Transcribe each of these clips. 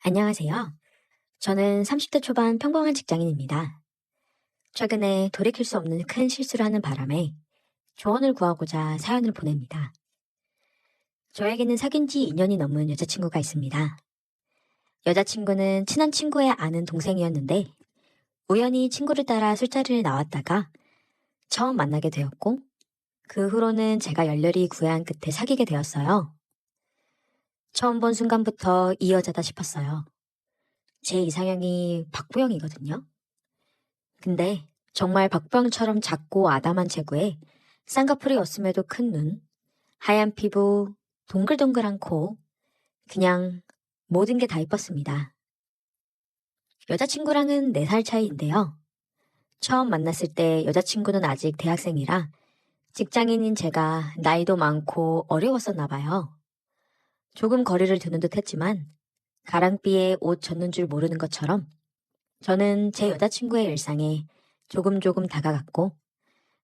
안녕하세요. 저는 30대 초반 평범한 직장인입니다. 최근에 돌이킬 수 없는 큰 실수를 하는 바람에 조언을 구하고자 사연을 보냅니다. 저에게는 사귄 지 2년이 넘은 여자친구가 있습니다. 여자친구는 친한 친구의 아는 동생이었는데 우연히 친구를 따라 술자리를 나왔다가 처음 만나게 되었고 그 후로는 제가 열렬히 구애한 끝에 사귀게 되었어요. 처음 본 순간부터 이 여자다 싶었어요. 제 이상형이 박보영이거든요. 근데 정말 박병처럼 작고 아담한 체구에 쌍꺼풀이었음에도 큰 눈, 하얀 피부, 동글동글한 코, 그냥 모든 게 다 이뻤습니다. 여자친구랑은 4살 차이인데요. 처음 만났을 때 여자친구는 아직 대학생이라 직장인인 제가 나이도 많고 어려웠었나 봐요. 조금 거리를 두는 듯 했지만 가랑비에 옷 젖는 줄 모르는 것처럼 저는 제 여자친구의 일상에 조금 다가갔고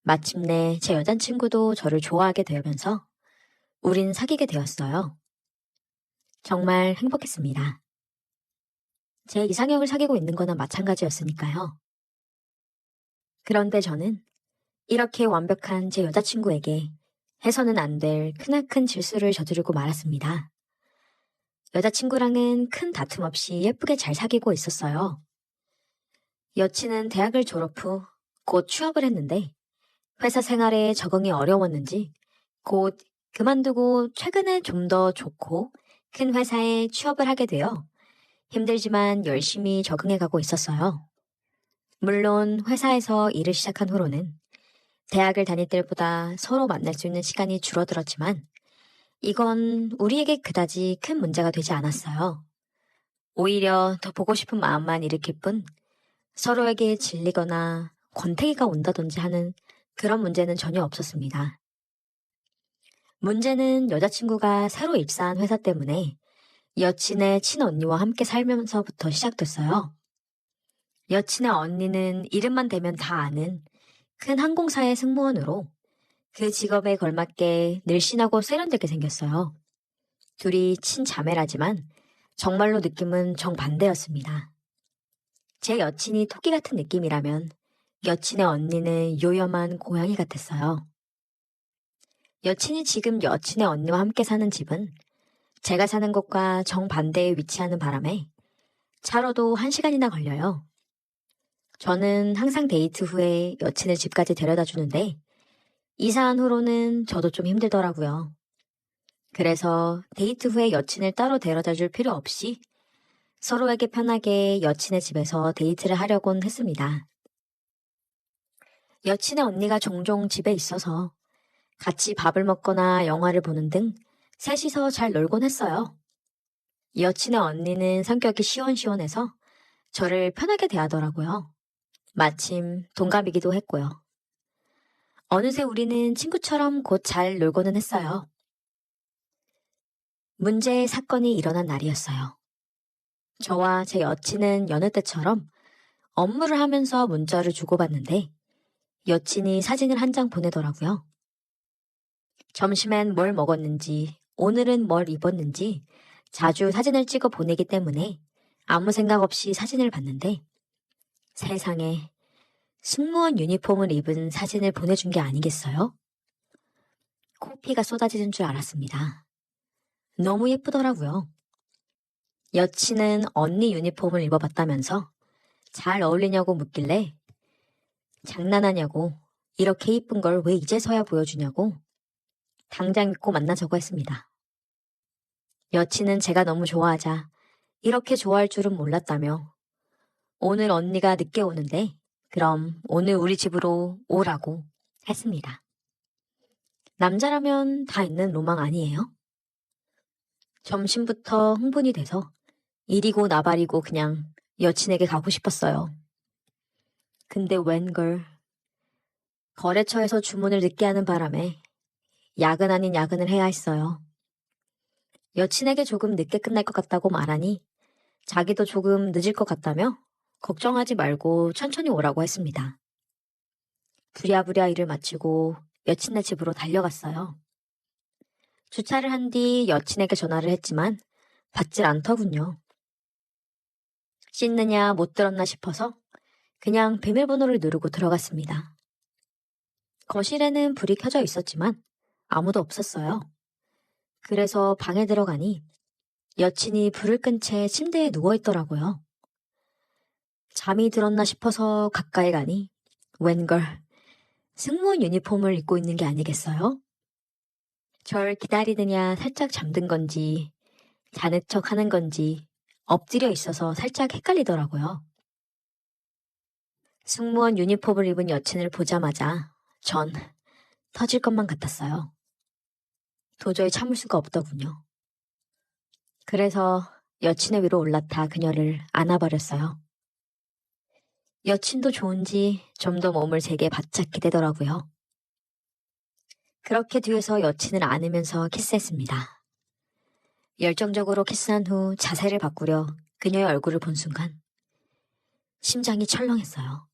마침내 제 여자친구도 저를 좋아하게 되면서 우린 사귀게 되었어요. 정말 행복했습니다. 제 이상형을 사귀고 있는 거나 마찬가지였으니까요. 그런데 저는 이렇게 완벽한 제 여자친구에게 해서는 안 될 크나큰 실수를 저지르고 말았습니다. 여자친구랑은 큰 다툼 없이 예쁘게 잘 사귀고 있었어요. 여친은 대학을 졸업 후 곧 취업을 했는데 회사 생활에 적응이 어려웠는지 곧 그만두고 최근에 좀 더 좋고 큰 회사에 취업을 하게 되어 힘들지만 열심히 적응해가고 있었어요. 물론 회사에서 일을 시작한 후로는 대학을 다닐 때보다 서로 만날 수 있는 시간이 줄어들었지만 이건 우리에게 그다지 큰 문제가 되지 않았어요. 오히려 더 보고 싶은 마음만 일으킬 뿐 서로에게 질리거나 권태기가 온다든지 하는 그런 문제는 전혀 없었습니다. 문제는 여자친구가 새로 입사한 회사 때문에 여친의 친언니와 함께 살면서부터 시작됐어요. 여친의 언니는 이름만 대면 다 아는 큰 항공사의 승무원으로 그 직업에 걸맞게 늘씬하고 세련되게 생겼어요. 둘이 친자매라지만 정말로 느낌은 정반대였습니다. 제 여친이 토끼 같은 느낌이라면 여친의 언니는 요염한 고양이 같았어요. 여친이 지금 여친의 언니와 함께 사는 집은 제가 사는 곳과 정반대에 위치하는 바람에 차로도 1시간이나 걸려요. 저는 항상 데이트 후에 여친을 집까지 데려다 주는데 이사한 후로는 저도 좀 힘들더라고요. 그래서 데이트 후에 여친을 따로 데려다 줄 필요 없이 서로에게 편하게 여친의 집에서 데이트를 하려곤 했습니다. 여친의 언니가 종종 집에 있어서 같이 밥을 먹거나 영화를 보는 등 셋이서 잘 놀곤 했어요. 여친의 언니는 성격이 시원시원해서 저를 편하게 대하더라고요. 마침 동갑이기도 했고요. 어느새 우리는 친구처럼 곧 잘 놀고는 했어요. 문제의 사건이 일어난 날이었어요. 저와 제 여친은 여느 때처럼 업무를 하면서 문자를 주고받는데 여친이 사진을 한 장 보내더라고요. 점심엔 뭘 먹었는지, 오늘은 뭘 입었는지 자주 사진을 찍어 보내기 때문에 아무 생각 없이 사진을 봤는데 세상에 승무원 유니폼을 입은 사진을 보내준 게 아니겠어요? 코피가 쏟아지는 줄 알았습니다. 너무 예쁘더라고요. 여친은 언니 유니폼을 입어봤다면서 잘 어울리냐고 묻길래 장난하냐고 이렇게 이쁜 걸 왜 이제서야 보여주냐고 당장 입고 만나자고 했습니다. 여친은 제가 너무 좋아하자 이렇게 좋아할 줄은 몰랐다며 오늘 언니가 늦게 오는데 그럼 오늘 우리 집으로 오라고 했습니다. 남자라면 다 있는 로망 아니에요? 점심부터 흥분이 돼서 이리고 나발이고 그냥 여친에게 가고 싶었어요. 근데 웬걸 거래처에서 주문을 늦게 하는 바람에 야근 아닌 야근을 해야 했어요. 여친에게 조금 늦게 끝날 것 같다고 말하니 자기도 조금 늦을 것 같다며 걱정하지 말고 천천히 오라고 했습니다. 부랴부랴 일을 마치고 여친네 집으로 달려갔어요. 주차를 한 뒤 여친에게 전화를 했지만 받질 않더군요. 씻느냐 못 들었나 싶어서 그냥 비밀번호를 누르고 들어갔습니다. 거실에는 불이 켜져 있었지만 아무도 없었어요. 그래서 방에 들어가니 여친이 불을 끈 채 침대에 누워있더라고요. 잠이 들었나 싶어서 가까이 가니 웬걸 승무원 유니폼을 입고 있는 게 아니겠어요? 절 기다리느냐 살짝 잠든 건지 자는 척 하는 건지 엎드려 있어서 살짝 헷갈리더라고요. 승무원 유니폼을 입은 여친을 보자마자 전 터질 것만 같았어요. 도저히 참을 수가 없더군요. 그래서 여친의 위로 올라타 그녀를 안아버렸어요. 여친도 좋은지 좀 더 몸을 제게 바짝 기대더라고요. 그렇게 뒤에서 여친을 안으면서 키스했습니다. 열정적으로 키스한 후 자세를 바꾸려 그녀의 얼굴을 본 순간 심장이 철렁했어요.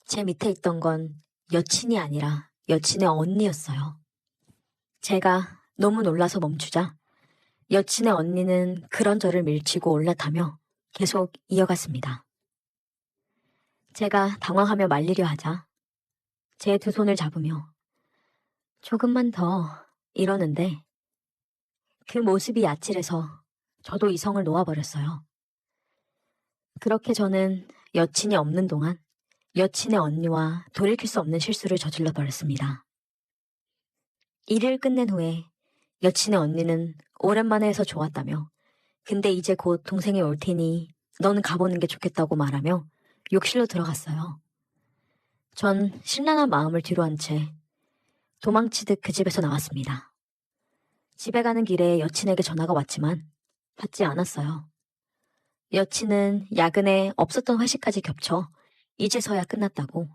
제 밑에 있던 건 여친이 아니라 여친의 언니였어요. 제가 너무 놀라서 멈추자 여친의 언니는 그런 저를 밀치고 올라타며 계속 이어갔습니다. 제가 당황하며 말리려 하자 제 두 손을 잡으며 조금만 더 이러는데 그 모습이 아찔해서 저도 이성을 놓아버렸어요. 그렇게 저는 여친이 없는 동안 여친의 언니와 돌이킬 수 없는 실수를 저질러 버렸습니다. 일을 끝낸 후에 여친의 언니는 오랜만에 해서 좋았다며 근데 이제 곧 동생이 올 테니 너는 가보는 게 좋겠다고 말하며 욕실로 들어갔어요. 전 심란한 마음을 뒤로 한 채 도망치듯 그 집에서 나왔습니다. 집에 가는 길에 여친에게 전화가 왔지만 받지 않았어요. 여친은 야근에 없었던 회식까지 겹쳐 이제서야 끝났다고,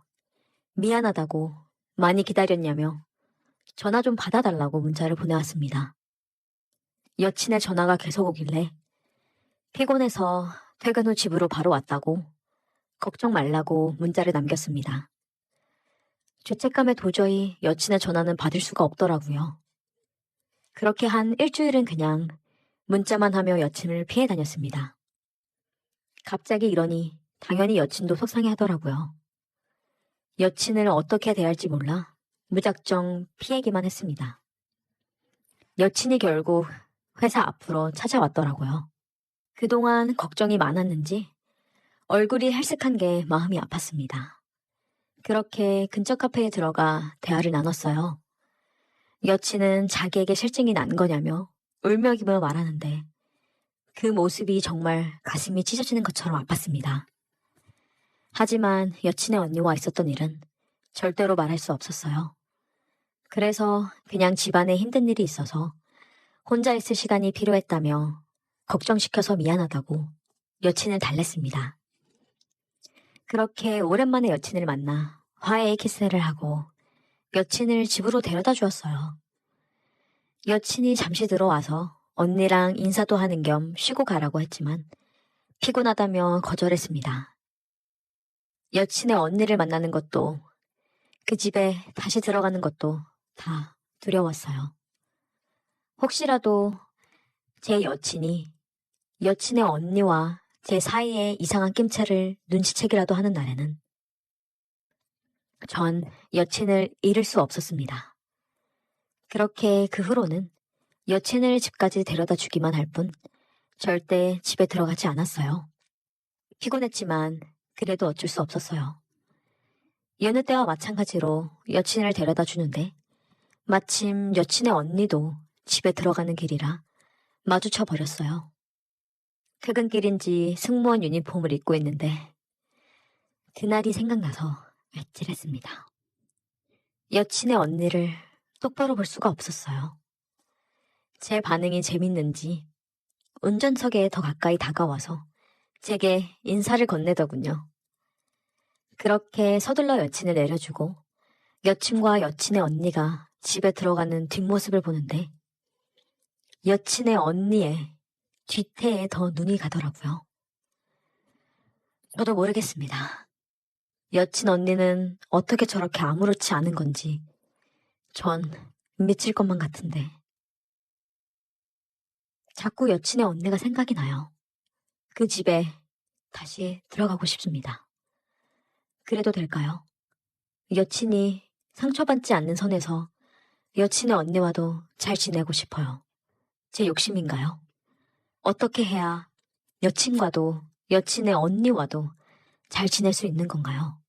미안하다고, 많이 기다렸냐며 전화 좀 받아달라고 문자를 보내왔습니다. 여친의 전화가 계속 오길래 피곤해서 퇴근 후 집으로 바로 왔다고 걱정 말라고 문자를 남겼습니다. 죄책감에 도저히 여친의 전화는 받을 수가 없더라고요. 그렇게 한 일주일은 그냥 문자만 하며 여친을 피해 다녔습니다. 갑자기 이러니 당연히 여친도 속상해 하더라고요. 여친을 어떻게 대할지 몰라 무작정 피하기만 했습니다. 여친이 결국 회사 앞으로 찾아왔더라고요. 그동안 걱정이 많았는지 얼굴이 헬쓱한 게 마음이 아팠습니다. 그렇게 근처 카페에 들어가 대화를 나눴어요. 여친은 자기에게 실증이 난 거냐며 울며기며 말하는데 그 모습이 정말 가슴이 찢어지는 것처럼 아팠습니다. 하지만 여친의 언니와 있었던 일은 절대로 말할 수 없었어요. 그래서 그냥 집안에 힘든 일이 있어서 혼자 있을 시간이 필요했다며 걱정시켜서 미안하다고 여친을 달랬습니다. 그렇게 오랜만에 여친을 만나 화해의 키스를 하고 여친을 집으로 데려다 주었어요. 여친이 잠시 들어와서 언니랑 인사도 하는 겸 쉬고 가라고 했지만 피곤하다며 거절했습니다. 여친의 언니를 만나는 것도 그 집에 다시 들어가는 것도 다 두려웠어요. 혹시라도 제 여친이 여친의 언니와 제 사이에 이상한 낌새를 눈치채기라도 하는 날에는 전 여친을 잃을 수 없었습니다. 그렇게 그 후로는 여친을 집까지 데려다 주기만 할 뿐 절대 집에 들어가지 않았어요. 피곤했지만 그래도 어쩔 수 없었어요. 여느 때와 마찬가지로 여친을 데려다 주는데 마침 여친의 언니도 집에 들어가는 길이라 마주쳐 버렸어요. 퇴근길인지 승무원 유니폼을 입고 있는데 그날이 생각나서 아찔했습니다. 여친의 언니를 똑바로 볼 수가 없었어요. 제 반응이 재밌는지 운전석에 더 가까이 다가와서 제게 인사를 건네더군요. 그렇게 서둘러 여친을 내려주고 여친과 여친의 언니가 집에 들어가는 뒷모습을 보는데 여친의 언니의 뒤태에 더 눈이 가더라고요. 저도 모르겠습니다. 여친 언니는 어떻게 저렇게 아무렇지 않은 건지 전 미칠 것만 같은데 자꾸 여친의 언니가 생각이 나요. 그 집에 다시 들어가고 싶습니다. 그래도 될까요? 여친이 상처받지 않는 선에서 여친의 언니와도 잘 지내고 싶어요. 제 욕심인가요? 어떻게 해야 여친과도 여친의 언니와도 잘 지낼 수 있는 건가요?